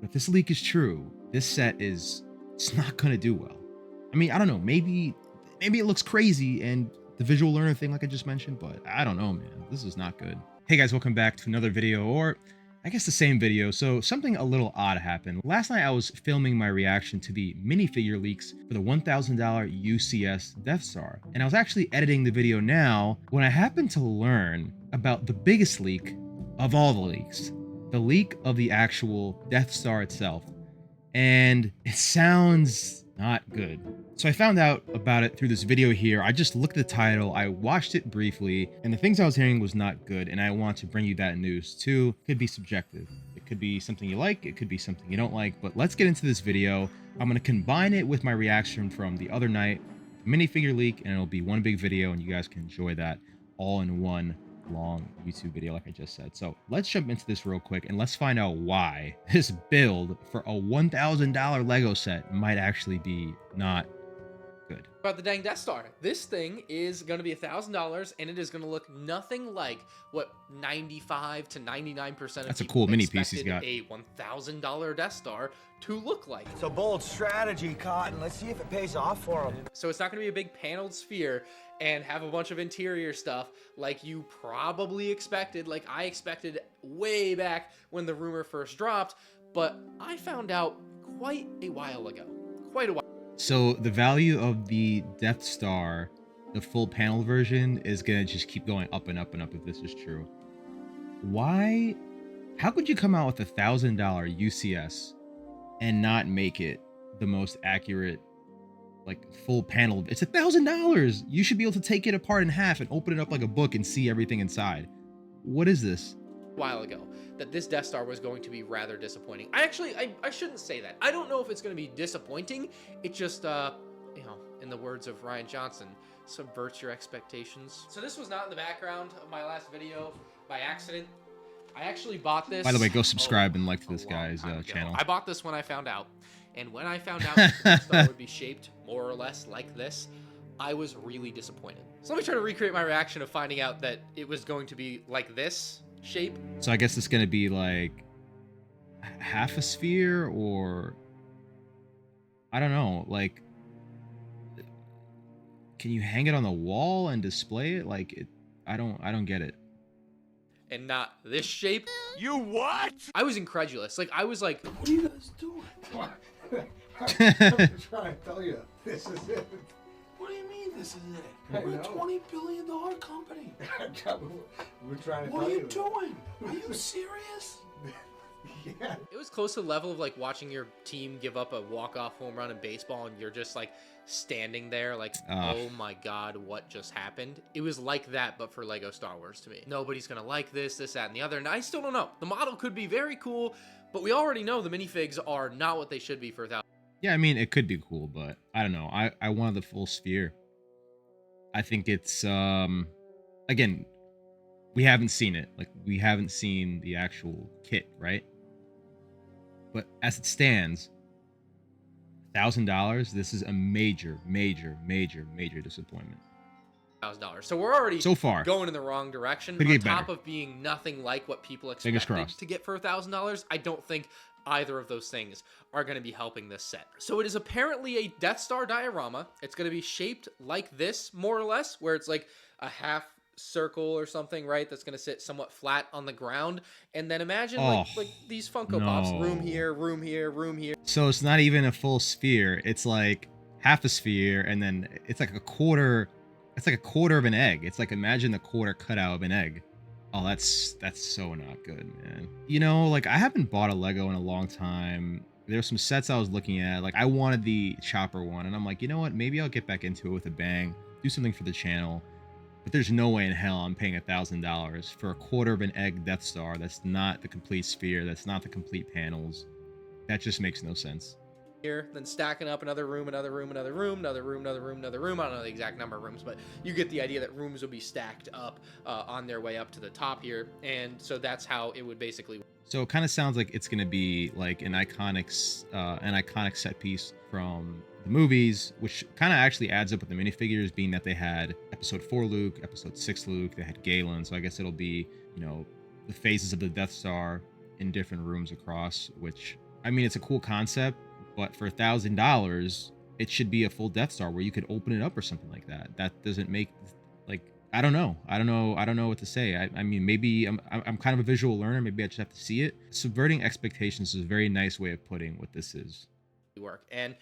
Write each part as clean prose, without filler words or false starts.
if this leak is true, this set it's not gonna do well. I mean, I don't know. Maybe it looks crazy and the visual learner thing, like I just mentioned, but I don't know, man. This is not good. Hey guys, welcome back to another video, or I guess the same video. So something a little odd happened. Last night I was filming my reaction to the minifigure leaks for the $1,000 UCS Death Star. And I was actually editing the video now when I happened to learn about the biggest leak of all the leaks. The leak of the actual Death Star itself. And it sounds not good. So I found out about it through this video here. I just looked at the title, I watched it briefly, and the things I was hearing was not good, and I want to bring you that news too. It could be subjective. It could be something you like, it could be something you don't like, but let's get into this video. I'm going to combine it with my reaction from the other night, the minifigure leak, and it'll be one big video, and you guys can enjoy that all in one long YouTube video like I just said. So let's jump into this real quick and let's find out why this build for a $1,000 Lego set might actually be not good. About the dang Death Star. This thing is going to be $1,000 and it is going to look nothing like what 95 to 99% of That's a people cool mini piece he's got. A $1,000 Death Star to look like. It's a bold strategy, Cotton. Let's see if it pays off for him. So it's not going to be a big paneled sphere and have a bunch of interior stuff like you probably expected, like I expected way back when the rumor first dropped, but I found out quite a while ago. Quite a while. So the value of the Death Star, the full panel version, is gonna just keep going up and up and up if this is true. Why? How could you come out with $1,000 UCS and not make it the most accurate, like full panel? It's $1,000. You should be able to take it apart in half and open it up like a book and see everything inside. What is this? While ago that this Death Star was going to be rather disappointing. I shouldn't say that. I don't know if it's going to be disappointing. It just, you know, in the words of Ryan Johnson, subverts your expectations. So this was not in the background of my last video by accident. I actually bought this. By the way, go subscribe and like to this guy's channel. I bought this when I found out. And when I found out that the Death Star would be shaped more or less like this, I was really disappointed. So let me try to recreate my reaction of finding out that it was going to be like this shape. So I guess it's gonna be like half a sphere, or I don't know, like can you hang it on the wall and display it? Like it, I don't get it. And not this shape. You what? I was incredulous. Like I was like, what are you guys doing? I'm trying to tell you, this is it. What do you mean this is it? I We're a know. $20 billion company. We're trying to What tell are you you. doing? Are you serious? Yeah. it was close to the level of like watching your team give up a walk-off home run in baseball and you're just like standing there like, oh my God, what just happened? It was like that, but for Lego Star Wars to me. Nobody's gonna like this, that, and the other. And I still don't know. The model could be very cool, but we already know the minifigs are not what they should be for $1,000. Yeah, I mean, it could be cool, but I don't know. I wanted the full sphere. I think it's again, we haven't seen it. Like we haven't seen the actual kit, right? But as it stands, $1,000, this is a major disappointment. So we're already so far going in the wrong direction. Could On get top better. of being nothing like what people Fingers expected crossed. to get for $1,000, I don't think either of those things are going to be helping this set. So it is apparently a Death Star diorama. It's going to be shaped like this, more or less, where it's like a half circle or something, right? That's going to sit somewhat flat on the ground. And then imagine like these Funko Pops, room here, room here, room here. So it's not even a full sphere. It's like half a sphere, and then it's like a quarter. It's like a quarter of an egg. It's like, imagine the quarter cutout of an egg. Oh, that's so not good, man. You know, like I haven't bought a Lego in a long time. There's some sets I was looking at. Like I wanted the chopper one, and I'm like, you know what? Maybe I'll get back into it with a bang, do something for the channel. But there's no way in hell I'm paying $1,000 for a quarter of an egg Death Star. That's not the complete sphere. That's not the complete panels. That just makes no sense. Here, then stacking up another room, another room, another room, another room, another room, another room. I don't know the exact number of rooms, but you get the idea that rooms will be stacked up on their way up to the top here. And so that's how it would basically. So it kind of sounds like it's going to be like an iconic set piece from the movies, which kind of actually adds up with the minifigures, being that they had episode 4 Luke, episode 6 Luke, they had Galen. So I guess it'll be, you know, the phases of the Death Star in different rooms across, which I mean, it's a cool concept, but for $1,000, it should be a full Death Star where you could open it up or something like that. That doesn't make, like, I don't know what to say. I mean, maybe I'm kind of a visual learner. Maybe I just have to see it. Subverting expectations is a very nice way of putting what this is. Work. And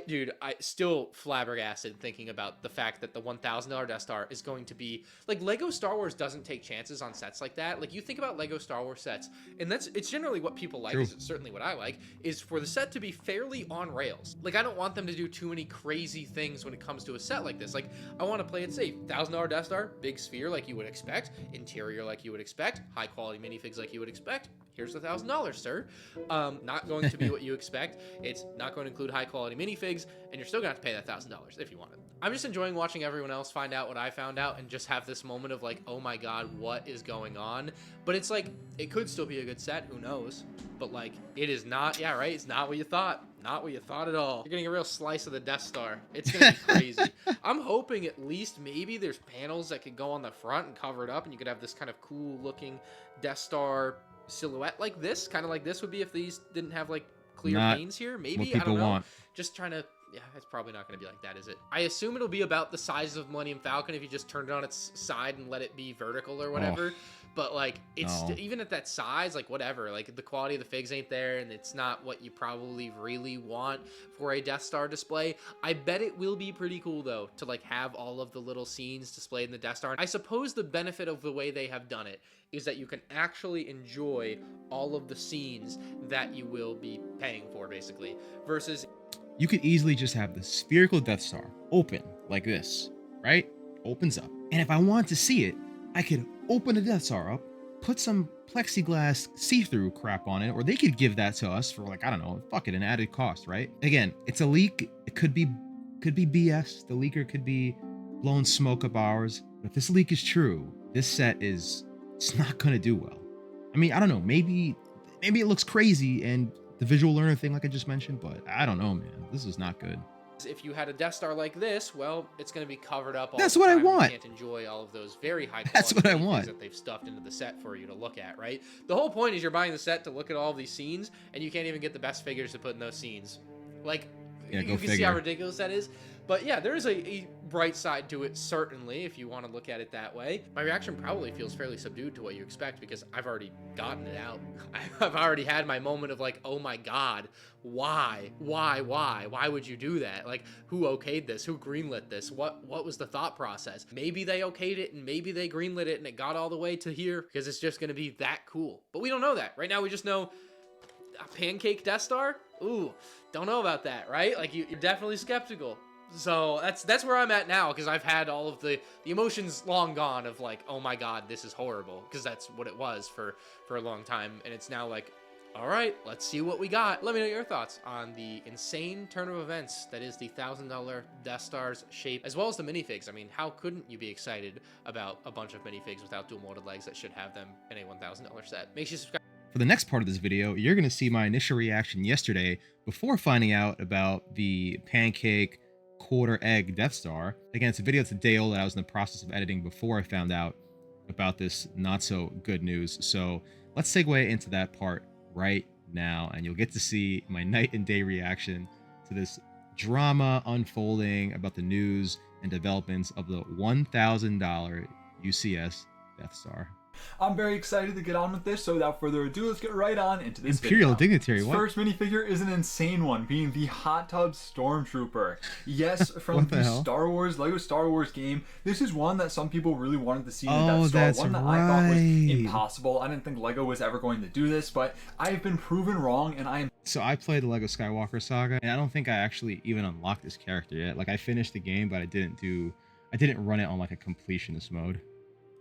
dude, I still flabbergasted thinking about the fact that the $1,000 Death Star is going to be like, Lego Star Wars doesn't take chances on sets like that. Like, you think about Lego Star Wars sets, and it's generally what people like. True. Is certainly what I like, is for the set to be fairly on rails. Like, I don't want them to do too many crazy things when it comes to a set like this. Like, I want to play it safe. $1,000 Death Star, big sphere like you would expect, interior like you would expect, high quality minifigs like you would expect. Here's the $1,000, sir. Not going to be what you expect. It's not going to include high quality minifigs, and you're still gonna have to pay that $1,000 if you want it. I'm just enjoying watching everyone else find out what I found out and just have this moment of like, oh my god, what is going on? But it's like, it could still be a good set, who knows? But like, it is not, yeah, right? It's not what you thought. Not what you thought at all. You're getting a real slice of the Death Star. It's gonna be crazy. I'm hoping at least maybe there's panels that could go on the front and cover it up, and you could have this kind of cool looking Death Star silhouette like this, kind of like this would be if these didn't have like clear veins here. Maybe, I don't know. Just trying to, yeah, it's probably not going to be like that, is it? I assume it'll be about the size of Millennium Falcon if you just turned it on its side and let it be vertical or whatever. But like, it's even at that size, like whatever, like the quality of the figs ain't there, and it's not what you probably really want for a Death Star display. I bet it will be pretty cool though to like have all of the little scenes displayed in the Death Star. I suppose the benefit of the way they have done it is that you can actually enjoy all of the scenes that you will be paying for, basically, versus you could easily just have the spherical Death Star open like this, right? Opens up. And if I want to see it, I could open the Death Star up, put some plexiglass see-through crap on it, or they could give that to us for like, I don't know, fuck it, an added cost, right? Again, it's a leak. It could be BS. The leaker could be blowing smoke up ours. But if this leak is true, this set it's not gonna do well. I mean, I don't know, maybe it looks crazy and the visual learner thing like I just mentioned, but I don't know, man. This is not good. if you had a Death Star like this, well, it's going to be covered up all That's the what time. I want. You can't enjoy all of those very high quality That's what I things want. that they've stuffed into the set for you to look at, right? The whole point is you're buying the set to look at all of these scenes, and you can't even get the best figures to put in those scenes. Like, Yeah, you can see how ridiculous that is. But yeah, there is a bright side to it, certainly, if you want to look at it that way. My reaction probably feels fairly subdued to what you expect because I've already gotten it out. I've already had my moment of like, oh my God, why? Why would you do that? Like, who okayed this? Who greenlit this? What was the thought process? Maybe they okayed it and maybe they greenlit it and it got all the way to here because it's just going to be that cool. But we don't know that. Right now, we just know a pancake Death Star? Ooh, don't know about that, right? Like, you're definitely skeptical. So that's where I'm at now, because I've had all of the emotions long gone of like, oh my God, this is horrible, because that's what it was for a long time, and it's now like, all right, let's see what we got. Let me know your thoughts on the insane turn of events that is the $1,000 Death Star's shape, as well as the minifigs. I mean, how couldn't you be excited about a bunch of minifigs without dual molded legs that should have them in a $1,000 set? Make sure you subscribe. For the next part of this video, you're going to see my initial reaction yesterday before finding out about the pancake quarter egg Death Star. Again, it's a video that's a day old that I was in the process of editing before I found out about this not so good news. So let's segue into that part right now, and you'll get to see my night and day reaction to this drama unfolding about the news and developments of the $1,000 UCS Death Star. I'm very excited to get on with this, so without further ado, let's get right on into this Imperial video. Dignitary, This what? first minifigure is an insane one, being the Hot Tub Stormtrooper. Yes, from the Star Wars, Lego Star Wars game, this is one that some people really wanted to see in the Death Star. That's One that I thought was impossible. I didn't think Lego was ever going to do this, but I have been proven wrong, and I am So I played the Lego Skywalker Saga, and I don't think I actually even unlocked this character yet. Like, I finished the game, but I didn't run it on like a completionist mode.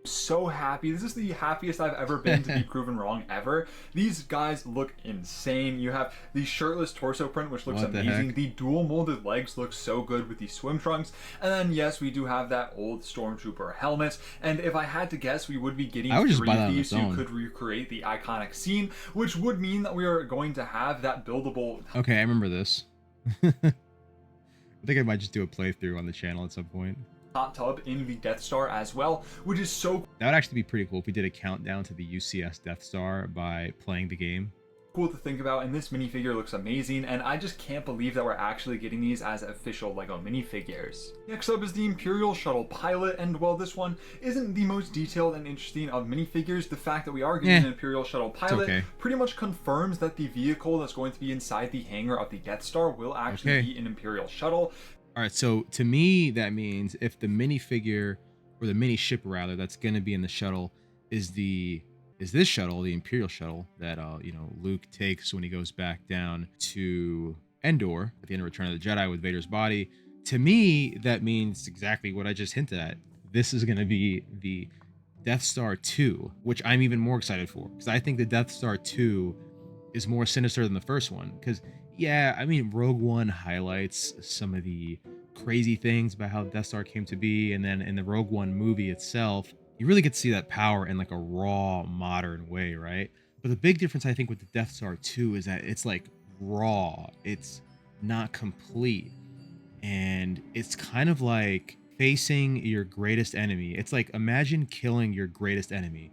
so happy. This is the happiest I've ever been to be proven wrong ever. These guys look insane. You have the shirtless torso print, which looks amazing. The dual molded legs look so good with the swim trunks. And then, yes, we do have that old Stormtrooper helmet. And if I had to guess, we would be getting 3 of these so you could recreate the iconic scene, which would mean that we are going to have that buildable... Okay, I remember this. I think I might just do a playthrough on the channel at some point. Hot tub in the Death Star as well, which is so... That would actually be pretty cool if we did a countdown to the UCS Death Star by playing the game. Cool to think about, and this minifigure looks amazing, and I just can't believe that we're actually getting these as official LEGO minifigures. Next up is the Imperial Shuttle pilot, and while this one isn't the most detailed and interesting of minifigures, the fact that we are getting an Imperial Shuttle pilot pretty much confirms that the vehicle that's going to be inside the hangar of the Death Star will actually be an Imperial Shuttle. All right, so to me, that means if the minifigure, or the mini ship rather, that's going to be in the shuttle is this shuttle, the Imperial shuttle that Luke takes when he goes back down to Endor at the end of Return of the Jedi with Vader's body. To me, that means exactly what I just hinted at. This is going to be the Death Star 2, which I'm even more excited for, because I think the Death Star 2 is more sinister than the first one. Because yeah, I mean, Rogue One highlights some of the crazy things about how the Death Star came to be, and then in the Rogue One movie itself, you really get to see that power in like a raw, modern way, right? But the big difference, I think, with the Death Star 2 is that it's like raw. It's not complete. And it's kind of like facing your greatest enemy. It's like, imagine killing your greatest enemy,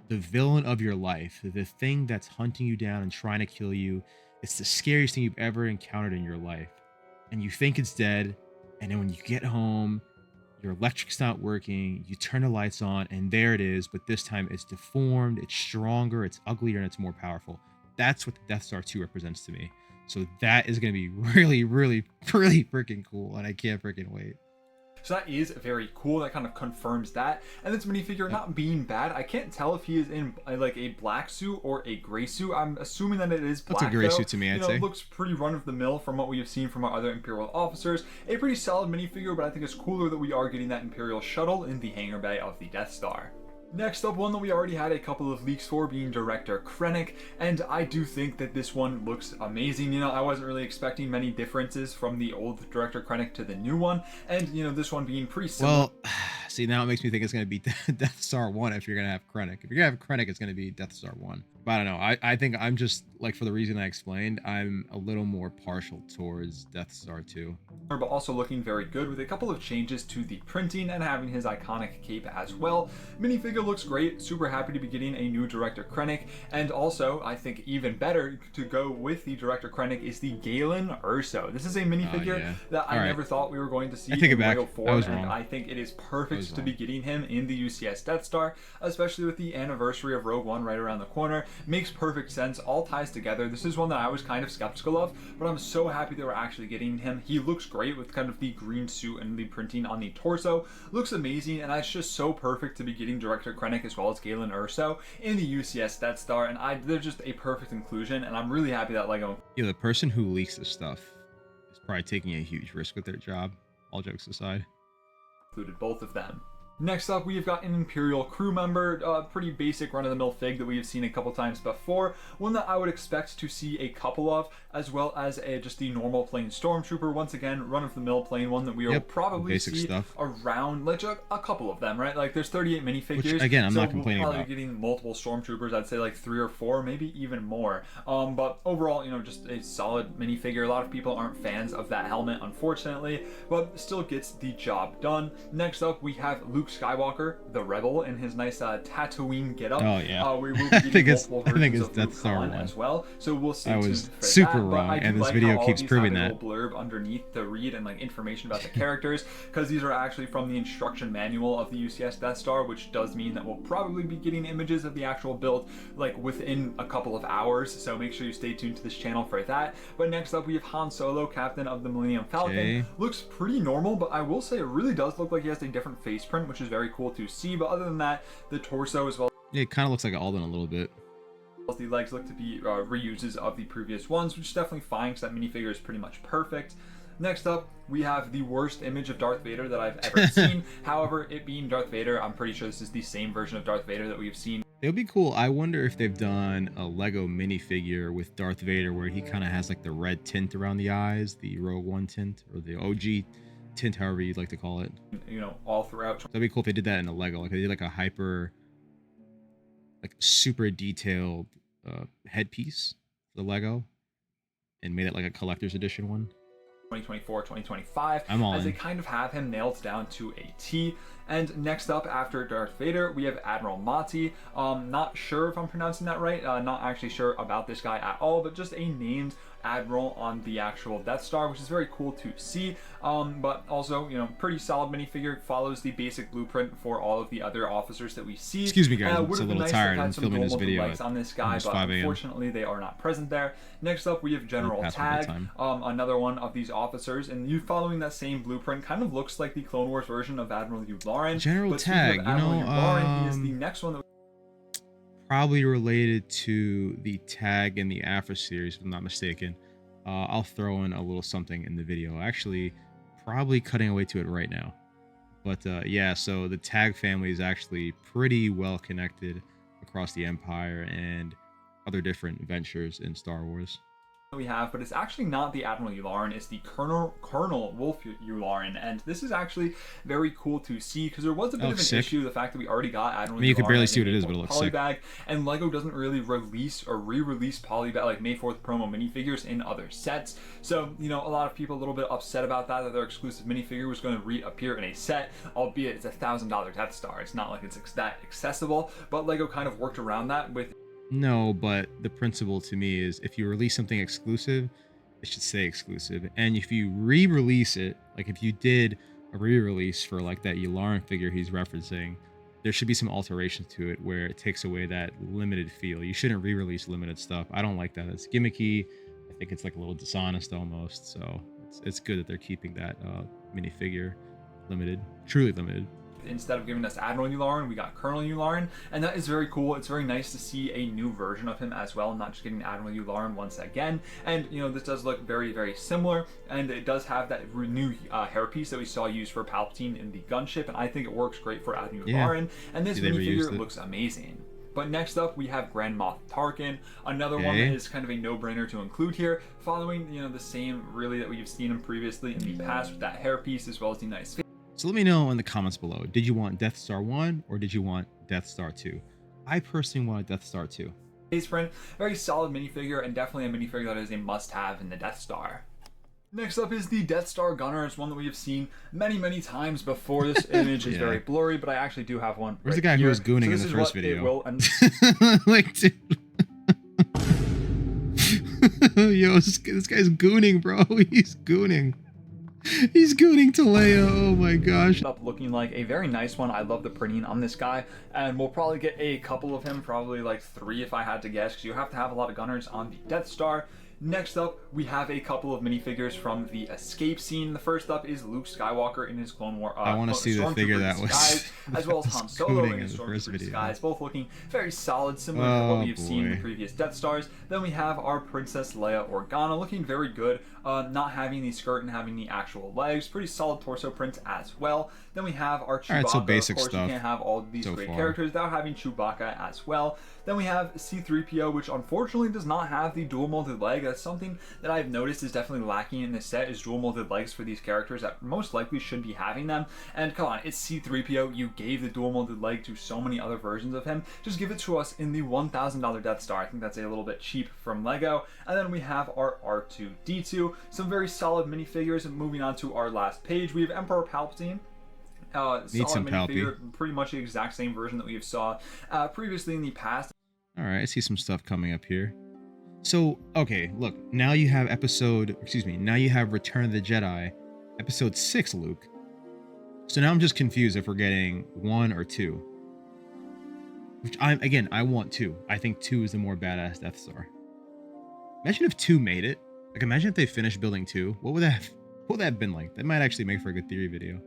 the villain of your life, the thing that's hunting you down and trying to kill you. It's the scariest thing you've ever encountered in your life. And you think it's dead. And then when you get home, your electric's not working, you turn the lights on, and there it is, but this time it's deformed, it's stronger, it's uglier, and it's more powerful. That's what the Death Star 2 represents to me. So that is going to be really, really, really freaking cool, and I can't freaking wait. So that is very cool. That kind of confirms that. And this minifigure not being bad. I can't tell if he is in like a black suit or a gray suit. I'm assuming that it is black. That's a gray suit to me, I'd say. It looks pretty run-of-the-mill from what we have seen from our other Imperial officers. A pretty solid minifigure, but I think it's cooler that we are getting that Imperial shuttle in the hangar bay of the Death Star. Next up, one that we already had a couple of leaks for, being Director Krennic, and I do think that this one looks amazing. I wasn't really expecting many differences from the old Director Krennic to the new one, and this one being pretty similar. Well, see, now it makes me think it's going to be Death Star 1 if you're going to have Krennic. If you're going to have Krennic, it's going to be Death Star 1. But I don't know. I think I'm just, like, for the reason I explained, I'm a little more partial towards Death Star 2. But also looking very good with a couple of changes to the printing and having his iconic cape as well. Minifigure looks great. Super happy to be getting a new Director Krennic. And also, I think even better to go with the Director Krennic is the Galen Erso. This is a minifigure that I never thought we were going to see in LEGO form, and I think it is perfect to be getting him in the UCS Death Star, especially with the anniversary of Rogue One right around the corner. Makes perfect sense, all ties together. This is one that I was kind of skeptical of, but I'm so happy that we're actually getting him. He looks great with kind of the green suit and the printing on the torso. Looks amazing, and it's just so perfect to be getting Director Krennic as well as Galen Erso in the UCS Death Star, and they're just a perfect inclusion, and I'm really happy that LEGO... Yeah, the person who leaks this stuff is probably taking a huge risk with their job, all jokes aside. Included both of them. Next up, we've got an Imperial crew member, pretty basic run-of-the-mill fig that we have seen a couple times before. One that I would expect to see a couple of, as well as just the normal plain Stormtrooper. Once again, run-of-the-mill plain one that we will probably see around, like, a couple of them, right? Like, there's 38 minifigures. Which, again, I'm not complaining about. We'll probably be getting multiple Stormtroopers. I'd say like 3 or 4, maybe even more. But overall, just a solid minifigure. A lot of people aren't fans of that helmet, unfortunately, but still gets the job done. Next up, we have Luke Skywalker, the Rebel, in his nice Tatooine getup. Oh yeah. We will be getting multiple versions of Death Luke Star Han 1 as well. So we'll see. I was super wrong, and this video keeps proving that. A little blurb underneath to read and like information about the characters, because these are actually from the instruction manual of the UCS Death Star, which does mean that we'll probably be getting images of the actual build like within a couple of hours. So make sure you stay tuned to this channel for that. But next up, we have Han Solo, Captain of the Millennium Falcon. Okay. Looks pretty normal, but I will say it really does look like he has a different face print, which is very cool to see. But other than that, the torso as well. Yeah, it kind of looks like Alden a little bit. The legs look to be reuses of the previous ones, which is definitely fine because that minifigure is pretty much perfect. Next up, we have the worst image of Darth Vader that I've ever seen. However, it being Darth Vader, I'm pretty sure this is the same version of Darth Vader that we've seen. It would be cool. I wonder if they've done a Lego minifigure with Darth Vader where he kind of has like the red tint around the eyes, the Rogue One tint, or the OG tint, however you'd like to call it. All throughout. That'd be cool if they did that in a Lego. Like they did like a hyper, like super detailed headpiece for the Lego and made it like a collector's edition one. 2024, 2025, I'm all as they in. kind of have him nailed down to a T. And next up, after Darth Vader, we have Admiral Mati. Not sure if I'm pronouncing that right. Not actually sure about this guy at all, but just a named admiral on the actual Death Star, which is very cool to see. But also, you know, pretty solid minifigure. Follows the basic blueprint for all of the other officers that we see. Excuse me, guys. I'm Would just a have been little nice to tired. have had I'm some filming this dual video legs at on this guy, almost but 5 a.m. unfortunately they are not present there. Next up, we have General past my Tag, bedtime. another one of these officers, and you following that same blueprint kind of looks like the Clone Wars version of Admiral Yularen. General But speaking Tag, of you Admiral know, Yularen, he is the next one that probably related to the Tag in the Afro series, if I'm not mistaken. I'll throw in a little something in the video. Actually, probably cutting away to it right now. But yeah, so the Tag family is actually pretty well connected across the Empire and other different ventures in Star Wars. we have, but it's actually not the Admiral Yularen, it's the Colonel Wolf Yularen, and this is actually very cool to see because there was a bit of an issue, the fact that we already got Admiral Yularen. You could barely see what it is, but it looks sick. Polybag, and LEGO doesn't really release or re-release Polybag, like May 4th promo minifigures in other sets, so, you know, a lot of people a little bit upset about that their exclusive minifigure was going to reappear in a set, albeit it's $1,000 Death Star. It's not like it's that accessible, but LEGO kind of worked around that with... No, but the principle to me is if you release something exclusive, it should stay exclusive. And if you re-release it, like if you did a re-release for like that Yularen figure he's referencing, there should be some alterations to it where it takes away that limited feel. You shouldn't re-release limited stuff. I don't like that. It's gimmicky. I think it's like a little dishonest almost. So it's good that they're keeping that minifigure limited, truly limited. Instead of giving us Admiral Yularen, we got Colonel Yularen, and that is very cool. It's very nice to see a new version of him as well, not just getting Admiral Yularen once again. And, you know, this does look very, very similar, and it does have that new hairpiece that we saw used for Palpatine in the gunship, and I think it works great for Admiral Yularen, and this minifigure looks amazing. But next up, we have Grand Moff Tarkin, another one that is kind of a no-brainer to include here, following, you know, the same, really, that we've seen him previously in the past with that hairpiece, as well as the nice face. So let me know in the comments below, did you want Death Star 1 or did you want Death Star 2? I personally wanted Death Star 2. Face print, very solid minifigure, and definitely a minifigure that is a must-have in the Death Star. Next up is the Death Star Gunner. It's one that we have seen many, many times before. This image is very blurry, but I actually do have one. Where's the guy who was gooning in the first video? Like, dude. Yo, this guy's gooning, bro. He's gooning. He's gooning to Leia. Oh my gosh. Up looking like a very nice one. I love the printing on this guy, and we'll probably get a couple of him, probably like 3 if I had to guess, because you have to have a lot of gunners on the Death Star. Next up, we have a couple of minifigures from the escape scene. The first up is Luke Skywalker in his Clone War. I want to see the figure that was as well as Han Solo in his Stormtrooper disguise, both looking very solid, similar to what we've seen in the previous Death Stars. Then we have our Princess Leia Organa, looking very good, not having the skirt and having the actual legs. Pretty solid torso print as well. Then we have our Chewbacca. Alright, so basic of course, stuff you can't have all of these great characters without having Chewbacca as well. Then we have C-3PO, which unfortunately does not have the dual molded leg. That's something that I've noticed is definitely lacking in this set, is dual molded legs for these characters that most likely should be having them. And come on, it's C-3PO. You gave the dual molded leg to so many other versions of him. Just give it to us in the $1,000 Death Star. I think that's a little bit cheap from LEGO. And then we have our R2-D2. Some very solid minifigures. And moving on to our last page, we have Emperor Palpatine. Solid minifigure, pretty much the exact same version that we have saw previously in the past. All right, I see some stuff coming up here. So, okay, look, now you have now you have Return of the Jedi, episode 6, Luke. So now I'm just confused if we're getting 1 or 2. Which I want 2. I think 2 is the more badass Death Star. Imagine if 2 made it. Like, imagine if they finished building 2. What would that have been like? That might actually make for a good theory video.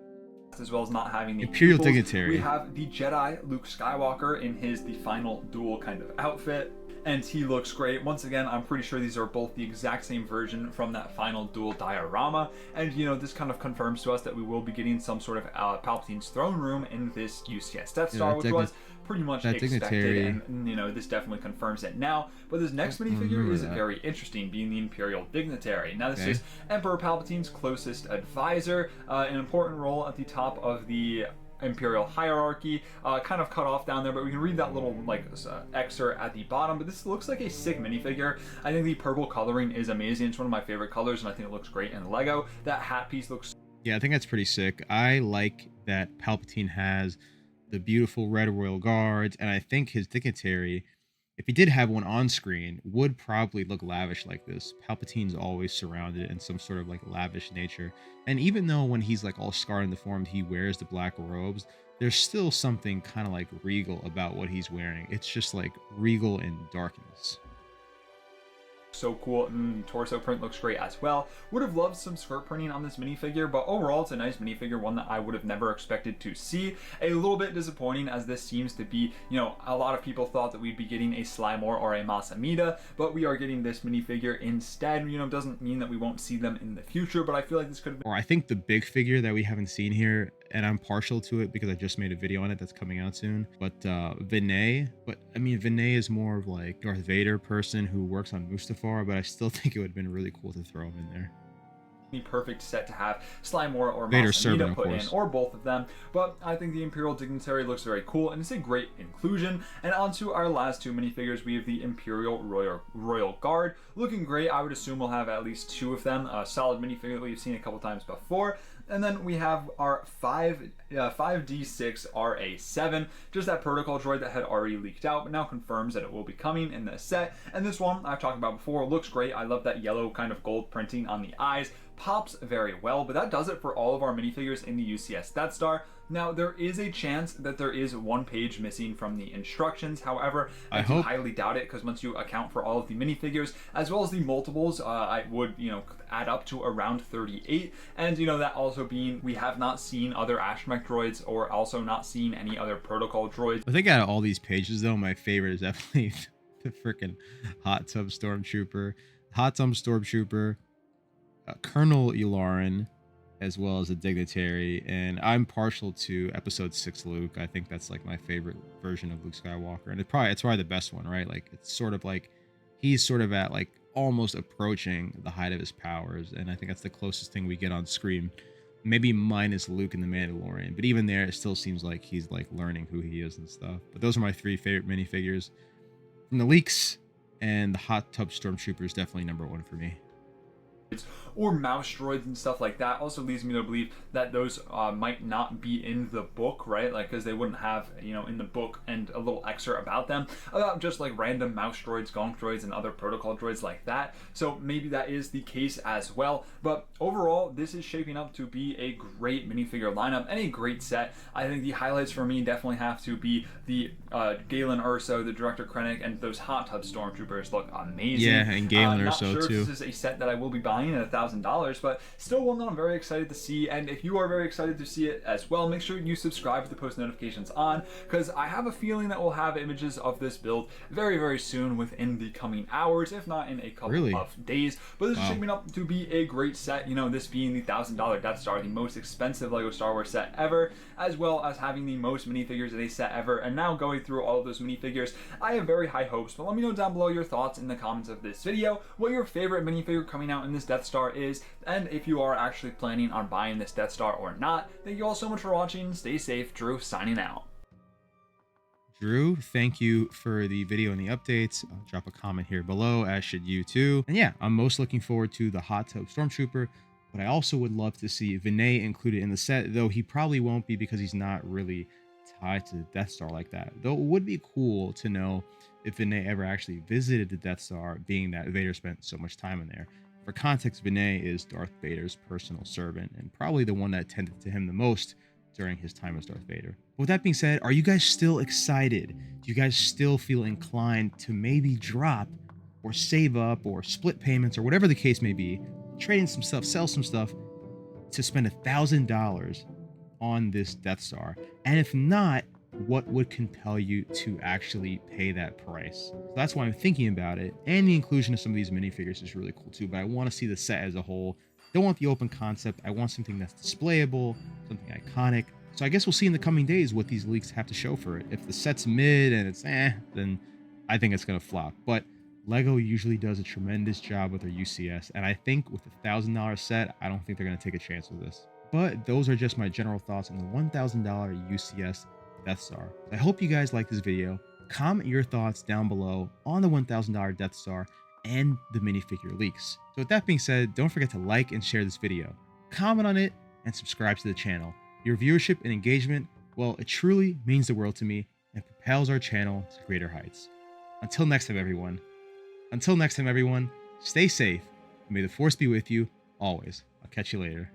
As well as not having the Imperial pupils. Dignitary. We have the Jedi Luke Skywalker in the final duel kind of outfit, and he looks great. Once again, I'm pretty sure these are both the exact same version from that final duel diorama, and you know, this kind of confirms to us that we will be getting some sort of Palpatine's throne room in this UCS Death Star, which was pretty much expected, and you know, this definitely confirms it now. But this next minifigure is very interesting, being the Imperial Dignitary. Now this is Emperor Palpatine's closest advisor, an important role at the top of the Imperial hierarchy kind of cut off down there, but we can read that little like excerpt at the bottom. But this looks like a sick minifigure. I think the purple coloring is amazing. It's one of my favorite colors, and I think it looks great in Lego. That hat piece looks... Yeah, I think that's pretty sick. I like that Palpatine has the beautiful red royal guards, and I think his dignitary, if he did have one on screen, would probably look lavish like this. Palpatine's always surrounded in some sort of like lavish nature. And even though when he's like all scarred and deformed, he wears the black robes, there's still something kind of like regal about what he's wearing. It's just like regal in darkness. So cool, and the torso print looks great as well. Would have loved some skirt printing on this minifigure, but overall it's a nice minifigure, one that I would have never expected to see. A little bit disappointing, as this seems to be, you know, a lot of people thought that we'd be getting a Slymore or a Masamida, but we are getting this minifigure instead. You know, doesn't mean that we won't see them in the future, but I feel like this could have been... Or I think the big figure that we haven't seen here, and I'm partial to it because I just made a video on it that's coming out soon, but Vinay. But I mean, Vinay is more of like Darth Vader person who works on Mustafar, but I still think it would have been really cool to throw him in there. The perfect set to have Slymore or Vader's servant, Masamida of put in, course. or both of them. But I think the Imperial Dignitary looks very cool, and it's a great inclusion. And on to our last two minifigures, we have the Imperial Royal Guard. Looking great. I would assume we'll have at least two of them. A solid minifigure that we've seen a couple times before. And then we have our 5D6 RA7, just that protocol droid that had already leaked out, but now confirms that it will be coming in this set. And this one I've talked about before, looks great. I love that yellow kind of gold printing on the eyes. Pops very well, but that does it for all of our minifigures in the UCS Death Star. Now, there is a chance that there is one page missing from the instructions. However, I do highly doubt it, because once you account for all of the minifigures, as well as the multiples, I would, you know, add up to around 38. And, you know, that also being, we have not seen other astromech droids, or also not seen any other protocol droids. I think out of all these pages, though, my favorite is definitely the freaking Hot Tub Stormtrooper. Colonel Yularen, as well as a dignitary, and I'm partial to episode 6 Luke. I think that's like my favorite version of Luke Skywalker, and it's probably the best one, right? Like, it's sort of like he's sort of at like almost approaching the height of his powers, and I think that's the closest thing we get on screen, maybe minus Luke in the Mandalorian, but even there it still seems like he's like learning who he is and stuff. But those are my three favorite minifigures from the leaks, and the Hot Tub Stormtrooper is definitely number one for me. Or mouse droids and stuff like that also leads me to believe that those might not be in the book, right? Like, because they wouldn't have, you know, in the book and a little excerpt about them, about just like random mouse droids, gonk droids, and other protocol droids like that. So maybe that is the case as well. But overall, this is shaping up to be a great minifigure lineup and a great set. I think the highlights for me definitely have to be the Galen Erso, the Director Krennic, and those Hot Tub Stormtroopers look amazing. Yeah, and Galen Erso sure too. This is a set that I will be buying at $1,000, but still one that I'm very excited to see. And if you are very excited to see it as well, make sure you subscribe with the post notifications on, because I have a feeling that we'll have images of this build very, very soon, within the coming hours, if not in a couple of days. But this is shaping up to be a great set, you know, this being the $1,000 Death Star, the most expensive Lego Star Wars set ever, as well as having the most minifigures in a set ever. And now going through all of those minifigures, I have very high hopes. But let me know down below your thoughts in the comments of this video, what your favorite minifigure coming out in this Death Star is, and if you are actually planning on buying this Death Star or not. Thank you all so much for watching. Stay safe. Drew signing out. Drew, thank you for the video and the updates. I'll drop a comment here below, as should you too. And yeah, I'm most looking forward to the Hot Tub Stormtrooper, but I also would love to see Vinay included in the set, though he probably won't be because he's not really tied to the Death Star like that. Though it would be cool to know if Vinay ever actually visited the Death Star, being that Vader spent so much time in there. For context, Vinay is Darth Vader's personal servant, and probably the one that tended to him the most during his time as Darth Vader. With that being said, are you guys still excited? Do you guys still feel inclined to maybe drop or save up or split payments or whatever the case may be, trade in some stuff, sell some stuff to spend $1,000 on this Death Star? And if not, what would compel you to actually pay that price? So that's why I'm thinking about it. And the inclusion of some of these minifigures is really cool too, but I want to see the set as a whole. Don't want the open concept. I want something that's displayable, something iconic. So I guess we'll see in the coming days what these leaks have to show for it. If the set's mid and it's then I think it's gonna flop. But Lego usually does a tremendous job with their UCS, and I think with a $1,000 set, I don't think they're gonna take a chance with this. But those are just my general thoughts on the $1,000 UCS Death Star. I hope you guys like this video. Comment your thoughts down below on the $1,000 Death Star and the minifigure leaks. So with that being said, don't forget to like and share this video, comment on it, and subscribe to the channel. Your viewership and engagement, well, it truly means the world to me and propels our channel to greater heights. Until next time, everyone, stay safe, and may the force be with you always. I'll catch you later.